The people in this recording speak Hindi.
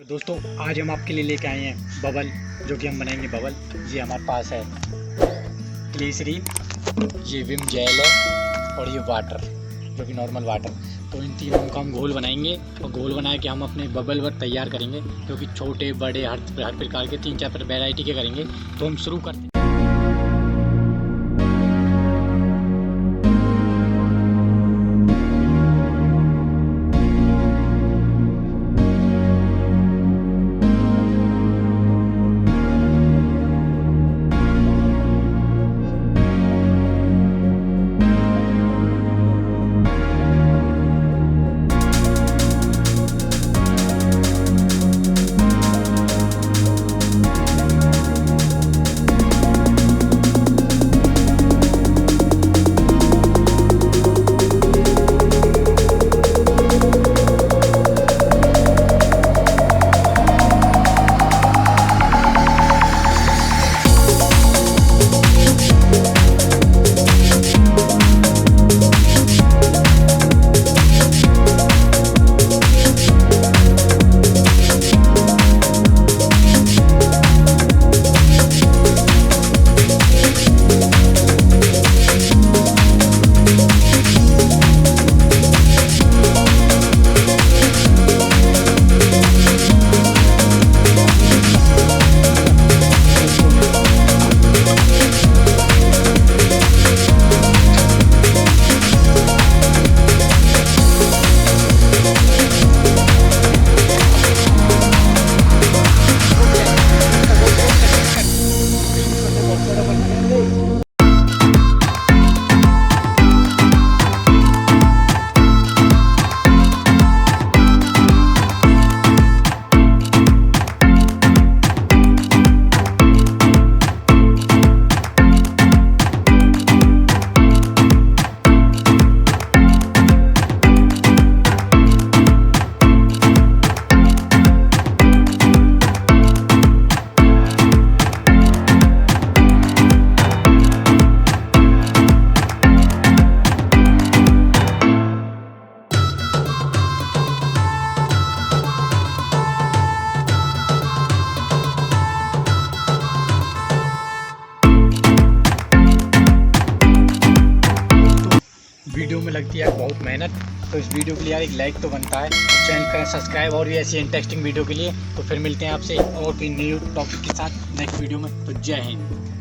दोस्तों आज हम आपके लिए लेके आए हैं बबल, जो कि हम बनाएंगे बबल। ये हमारे पास है ग्लिसरीन, ये विम जेल है और ये वाटर जो कि नॉर्मल वाटर। तो इन तीनों का हम घोल बनाएंगे और घोल बना के हम अपने बबल वर्क तैयार करेंगे, जो कि छोटे बड़े हर प्रकार के 3-4 वैरायटी के करेंगे। तो हम शुरू करते हैं। वीडियो में लगती है बहुत मेहनत, तो इस वीडियो के लिए यार एक लाइक तो बनता है। और चैनल करें सब्सक्राइब और भी ऐसी इंटरेस्टिंग वीडियो के लिए। तो फिर मिलते हैं आपसे और भी न्यू टॉपिक के साथ नेक्स्ट वीडियो में। तो जय हिंद।